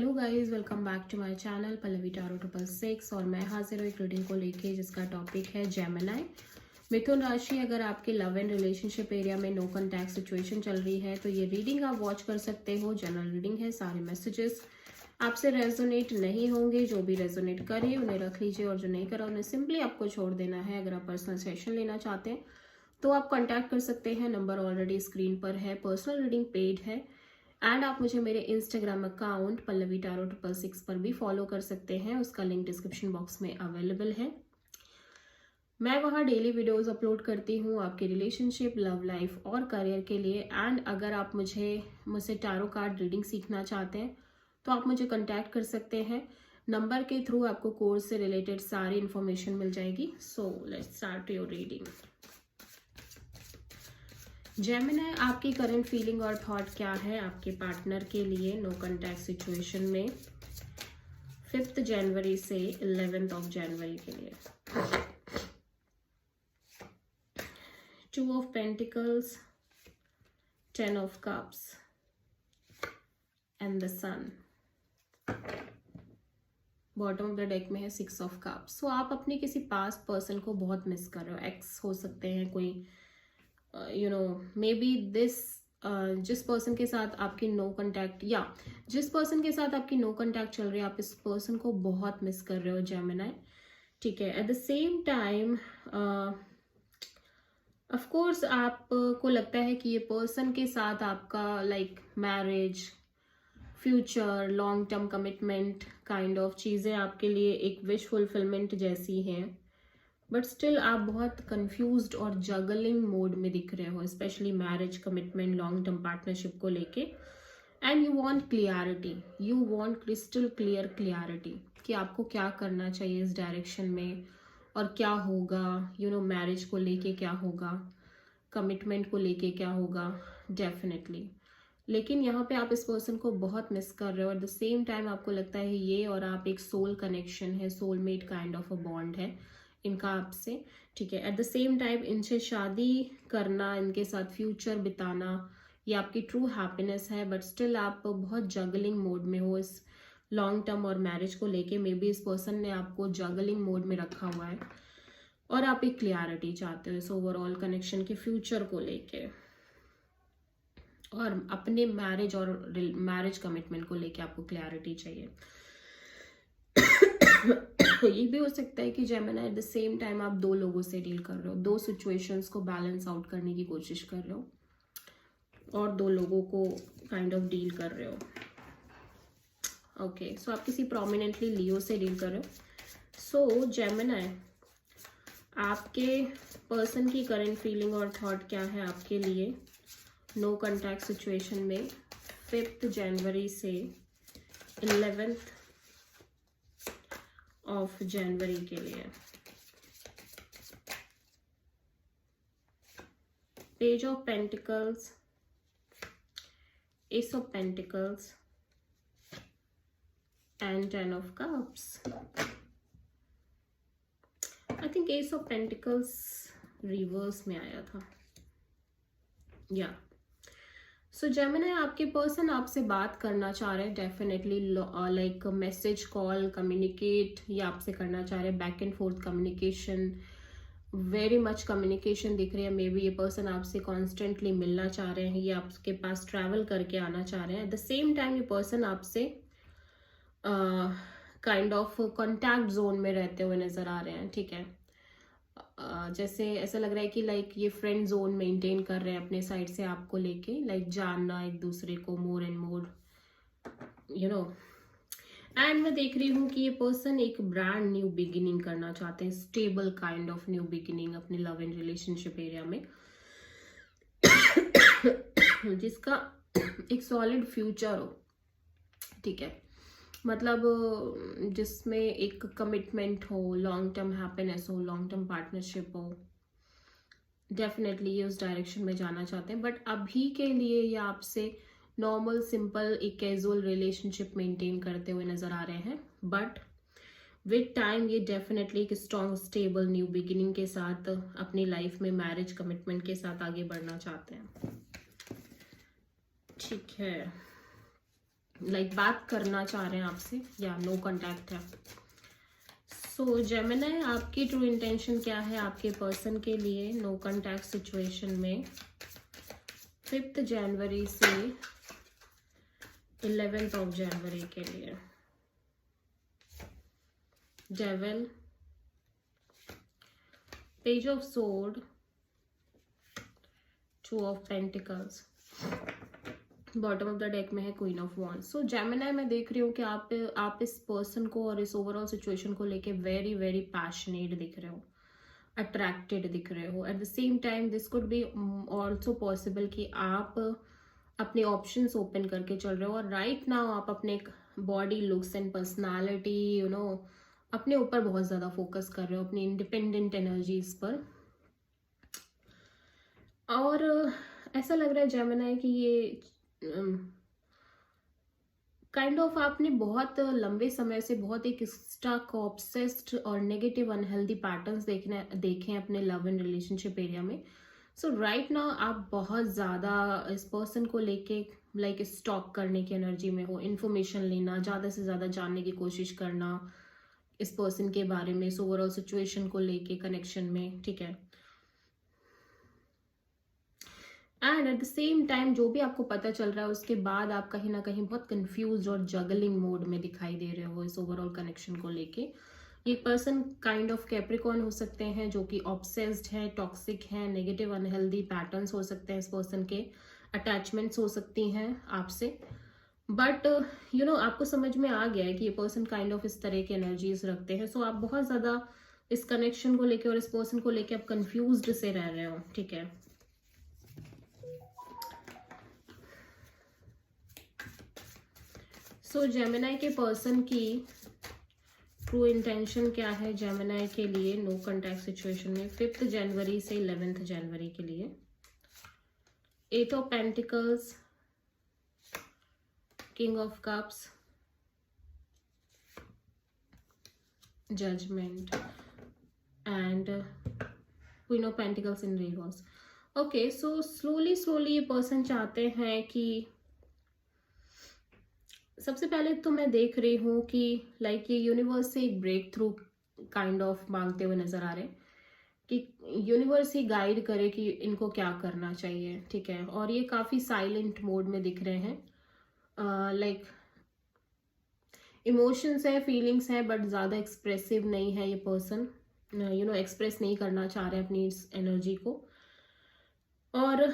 Hello guys, welcome back to my channel Pallavi tarot 666 और मैं हाजिर हूँ एक रीडिंग को लेके जिसका टॉपिक है जेमिनी। मिथुन राशि, अगर आपके लव एंड रिलेशनशिप एरिया में नो कॉन्टैक्ट सिचुएशन चल रही है तो ये रीडिंग आप वॉच कर सकते हो। जनरल रीडिंग है, सारे मैसेजेस आपसे रेजोनेट नहीं होंगे। जो भी रेजोनेट करे उन्हें रख लीजिए और जो नहीं करा उन्हें सिंपली आपको छोड़ देना है। अगर आप पर्सनल सेशन लेना चाहते हैं तो आप कॉन्टैक्ट कर सकते हैं, नंबर ऑलरेडी स्क्रीन पर है। पर्सनल रीडिंग पेड है एंड आप मुझे मेरे इंस्टाग्राम अकाउंट पल्लवी टारो 666 पर भी फॉलो कर सकते हैं, उसका लिंक डिस्क्रिप्शन बॉक्स में अवेलेबल है। मैं वहाँ डेली वीडियोस अपलोड करती हूँ आपके रिलेशनशिप, लव लाइफ और करियर के लिए। एंड अगर आप मुझसे टारो कार्ड रीडिंग सीखना चाहते हैं तो आप मुझे कांटेक्ट कर सकते हैं। नंबर के थ्रू आपको कोर्स से रिलेटेड सारी इन्फॉर्मेशन मिल जाएगी। So let's start your reading. Gemini, आपकी करंट फीलिंग और थॉट क्या है आपके पार्टनर के लिए नो कॉन्टैक्ट सिचुएशन में 5 जनवरी से 11 जनवरी के लिए। 2 of pentacles, 10 of cups and the sun. Bottom of the deck में है 6 ऑफ कप्स। सो आप अपने किसी पास्ट पर्सन को बहुत मिस कर रहे हो। एक्स हो सकते हैं कोई, मे बी दिस जिस पर्सन के साथ आपकी नो कॉन्टैक्ट या जिस पर्सन के साथ आपकी नो कॉन्टैक्ट चल रही है, आप इस पर्सन को बहुत मिस कर रहे हो जेमिनी। ठीक है, at the same time of course आपको लगता है कि ये पर्सन के साथ आपका marriage, future, long term commitment kind of चीज़ें आपके लिए एक विश फुलफिलमेंट जैसी हैं, बट स्टिल आप बहुत कंफ्यूज्ड और जगलिंग मोड में दिख रहे हो, specially marriage, commitment, long term partnership को लेके। And you want clarity, you want crystal clear clarity कि आपको क्या करना चाहिए इस डायरेक्शन में और क्या होगा। मैरिज को लेके क्या होगा, कमिटमेंट को लेके क्या होगा, डेफिनेटली। लेकिन यहाँ पे आप इस पर्सन को बहुत मिस कर रहे हो। एट द सेम टाइम आपको लगता है ये और आप एक सोल कनेक्शन है, soulmate kind of a bond है इनका आपसे। ठीक है, एट द सेम टाइम इनसे शादी करना, इनके साथ फ्यूचर बिताना, ये आपकी ट्रू हैप्पीनेस है, बट स्टिल आप बहुत जगलिंग मोड में हो इस लॉन्ग टर्म और मैरिज को लेके। मे बी इस पर्सन ने आपको जगलिंग मोड में रखा हुआ है और आप एक क्लियरिटी चाहते हो इस ओवरऑल कनेक्शन के फ्यूचर को लेके और अपने मैरिज और मैरिज कमिटमेंट को लेके आपको क्लैरिटी चाहिए। ये भी हो सकता है कि Gemini at the same time आप दो लोगों से डील कर रहे हो, दो सिचुएशंस को बैलेंस आउट करने की कोशिश कर रहे हो और दो लोगों को काइंड ऑफ डील कर रहे हो। ओके, सो आप किसी प्रोमिनेंटली लियो से डील कर रहे हो। सो जेमिनी, आपके पर्सन की करंट फीलिंग और थॉट क्या है आपके लिए नो कॉन्टैक्ट सिचुएशन में 5 जनवरी से 11 ऑफ जनवरी के लिए। Page of pentacles, S of pentacles and 10 of cups. I think S of pentacles reverse में आया था या सो जेमिनी, आपके पर्सन आपसे बात करना चाह रहे हैं definitely, like message, call, communicate ये आपसे करना चाह रहे हैं। Back and fourth communication, very much communication दिख रही है। मे बी ये पर्सन आपसे कॉन्स्टेंटली मिलना चाह रहे हैं, ये आपके पास ट्रैवल करके आना चाह रहे हैं। एट द सेम टाइम ये पर्सन आपसे काइंड ऑफ कॉन्टैक्ट जोन में रहते हुए नजर आ रहे हैं। ठीक है, जैसे ऐसा लग रहा है कि ये फ्रेंड जोन मेंटेन कर रहे हैं अपने साइड से आपको लेके, जानना एक दूसरे को मोर एंड मोर, एंड मैं देख रही हूँ कि ये पर्सन एक ब्रांड न्यू बिगिनिंग करना चाहते हैं, stable kind of new beginning अपने लव एंड रिलेशनशिप एरिया में जिसका एक सॉलिड फ्यूचर हो। ठीक है, मतलब जिसमें एक कमिटमेंट हो, लॉन्ग टर्म हैप्पीनेस हो, लॉन्ग टर्म पार्टनरशिप हो। डेफिनेटली ये उस डायरेक्शन में जाना चाहते हैं, बट अभी के लिए ये आपसे नॉर्मल सिंपल एक कैजुअल रिलेशनशिप मेंटेन करते हुए नजर आ रहे हैं। बट विद टाइम ये डेफिनेटली एक स्ट्रॉन्ग स्टेबल न्यू बिगिनिंग के साथ अपनी लाइफ में मैरिज कमिटमेंट के साथ आगे बढ़ना चाहते हैं। ठीक है, लाइक बात करना चाह रहे हैं आपसे या नो कांटेक्ट है। सो जेमिनी, आपकी ट्रू इंटेंशन क्या है आपके पर्सन के लिए नो कांटेक्ट सिचुएशन में 5 जनवरी से 11 जनवरी के लिए? Devil, page of sword, 2 of pentacles, bottom of the deck में है queen of wands. So Gemini, मैं देख रही हूँ कि आप इस पर्सन को और इस ओवरऑल सिचुएशन को लेके वेरी वेरी पैशनेट दिख रहे हो, अट्रैक्टेड दिख रहे हो। At the same time this could be also possible कि आप अपने ऑप्शंस ओपन करके चल रहे हो और राइट नाउ आप अपने बॉडी लुक्स एंड पर्सनालिटी अपने ऊपर बहुत ज़्यादा फोकस कर रहे हो, अपनी इंडिपेंडेंट एनर्जीज पर। और ऐसा लग रहा है जेमिनी कि ये काइंड ऑफ आपने बहुत लंबे समय से बहुत एक स्टक, ऑब्सेस्ड और नेगेटिव अनहेल्दी पैटर्न्स देखे हैं अपने लव एंड रिलेशनशिप एरिया में। सो राइट नाउ आप बहुत ज़्यादा इस पर्सन को लेके लाइक स्टॉक करने की एनर्जी में हो, इन्फॉर्मेशन लेना, ज़्यादा से ज़्यादा जानने की कोशिश करना इस पर्सन के बारे में, इस ओवरऑल सिचुएशन को लेके कनेक्शन में, ठीक है। And at the same time जो भी आपको पता चल रहा है उसके बाद आप कहीं ना कहीं बहुत कंफ्यूज और जगलिंग मोड में दिखाई दे रहे हो इस ओवरऑल कनेक्शन को लेके। ये पर्सन काइंड ऑफ कैप्रिकॉर्न हो सकते हैं जो कि ऑब्सेस्ड है, टॉक्सिक है, नेगेटिव अनहेल्दी पैटर्न्स हो सकते हैं इस पर्सन के, अटैचमेंट्स हो सकती हैं आपसे। बट आपको समझ में आ गया है कि ये पर्सन काइंड ऑफ इस तरह की एनर्जीज रखते हैं। सो आप बहुत ज़्यादा इस कनेक्शन को लेके और इस पर्सन को लेके आप कंफ्यूज्ड से रह रहे हो, ठीक है। सो जेमिनी के पर्सन की ट्रू इंटेंशन क्या है जेमिनी के लिए नो कांटेक्ट सिचुएशन में 5 जनवरी से 11 जनवरी के लिए? 8 of pentacles, king of cups, judgement and queen of pentacles in reverse. Okay, so slowly ये पर्सन चाहते हैं कि सबसे पहले तो मैं देख रही हूँ कि लाइक ये यूनिवर्स से एक ब्रेक थ्रू काइंड ऑफ मांगते हुए नजर आ रहे हैं कि यूनिवर्स ही गाइड करे कि इनको क्या करना चाहिए, ठीक है। और ये काफ़ी साइलेंट मोड में दिख रहे हैं, लाइक इमोशंस है, फीलिंग्स है, बट ज़्यादा एक्सप्रेसिव नहीं है ये पर्सन, एक्सप्रेस नहीं करना चाह रहे हैं अपनी इस एनर्जी को। और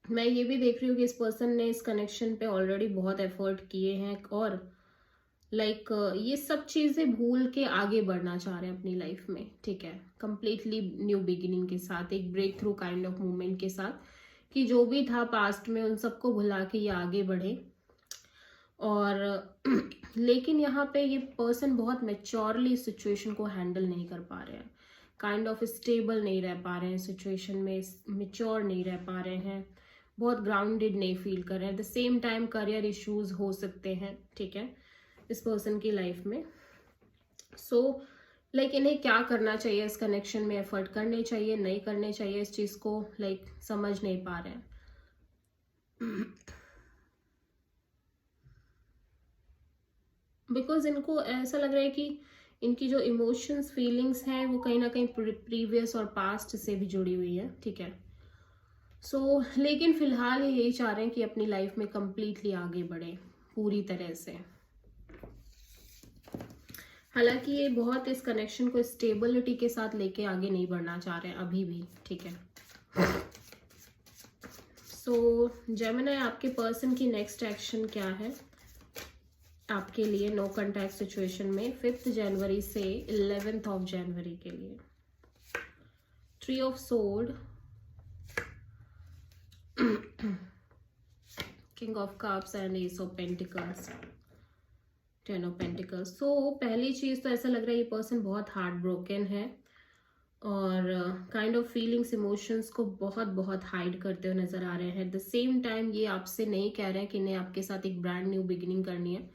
मैं ये भी देख रही हूँ कि इस पर्सन ने इस कनेक्शन पे ऑलरेडी बहुत एफर्ट किए हैं और लाइक ये सब चीज़ें भूल के आगे बढ़ना चाह रहे हैं अपनी लाइफ में, ठीक है। कंप्लीटली न्यू बिगिनिंग के साथ, एक breakthrough kind of movement के साथ, कि जो भी था पास्ट में उन सबको भुला के ये आगे बढ़े। और लेकिन यहाँ पे ये पर्सन बहुत मेच्योरली इस सिचुएशन को हैंडल नहीं कर पा रहे हैं, काइंड ऑफ स्टेबल नहीं रह पा रहे हैं सिचुएशन में, मेच्योर नहीं रह पा रहे हैं, बहुत ग्राउंडेड नहीं फील कर रहे हैं। At the same time career issues हो सकते हैं, ठीक है, इस पर्सन की लाइफ में। सो लाइक इन्हें क्या करना चाहिए इस कनेक्शन में, एफर्ट करने चाहिए, नहीं करने चाहिए, इस चीज़ को लाइक समझ नहीं पा रहे हैं। बिकॉज इनको ऐसा लग रहा है कि इनकी जो इमोशंस, फीलिंग्स हैं वो कहीं ना कहीं प्रीवियस और पास्ट से भी जुड़ी हुई है, ठीक है। सो लेकिन फिलहाल ये यही चाह रहे हैं कि अपनी लाइफ में कंप्लीटली आगे बढ़े पूरी तरह से। हालांकि ये बहुत इस कनेक्शन को स्टेबिलिटी के साथ लेके आगे नहीं बढ़ना चाह रहे हैं अभी भी, ठीक है। सो जेमिनी, आपके पर्सन की नेक्स्ट एक्शन क्या है आपके लिए नो कांटेक्ट सिचुएशन में 5 जनवरी से 11 जनवरी के लिए? 3 of sword, king of cups and ace of pentacles, 10 of pentacles. So पहली चीज तो ऐसा लग रहा है ये पर्सन बहुत हार्ट ब्रोकन है और काइंड ऑफ फीलिंग्स, इमोशंस को बहुत बहुत हाइड करते हुए नजर आ रहे हैं। एट द सेम टाइम ये आपसे नहीं कह रहे हैं कि इन्हें आपके साथ एक ब्रांड न्यू बिगिनिंग करनी है,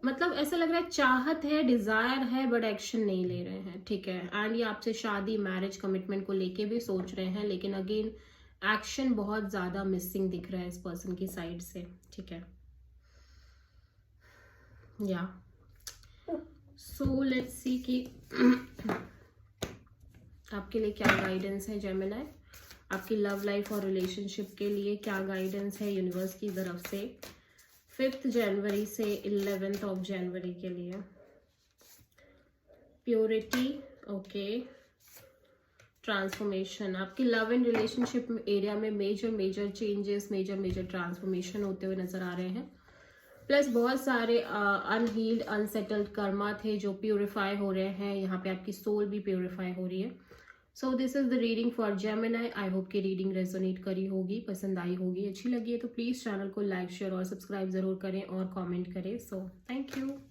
मतलब ऐसा लग रहा है चाहत है, डिजायर है, बट एक्शन नहीं ले रहे हैं, ठीक है। एंड ये आपसे शादी, मैरिज, कमिटमेंट को लेके भी सोच रहे हैं, लेकिन अगेन एक्शन बहुत ज्यादा मिसिंग दिख रहा है इस पर्सन की साइड से, ठीक है। या सो लेट्स सी कि आपके लिए क्या गाइडेंस है जेमिनी, आपकी लव लाइफ और रिलेशनशिप के लिए क्या गाइडेंस है यूनिवर्स की तरफ से 5 जनवरी से 11 जनवरी के लिए। प्योरिटी, ओके, ट्रांसफॉर्मेशन, आपकी लव एंड रिलेशनशिप एरिया में मेजर चेंजेस, मेजर ट्रांसफॉर्मेशन होते हुए नजर आ रहे हैं। प्लस बहुत सारे अनहील्ड अनसेटल्ड कर्मा थे जो प्योरीफाई हो रहे हैं, यहाँ पे आपकी सोल भी प्योरीफाई हो रही है। So this is the reading for Gemini. I hope कि रीडिंग रेजोनेट करी होगी, पसंद आई होगी, अच्छी लगी है तो प्लीज़ चैनल को लाइक शेयर और सब्सक्राइब ज़रूर करें और कमेंट करें। So thank you.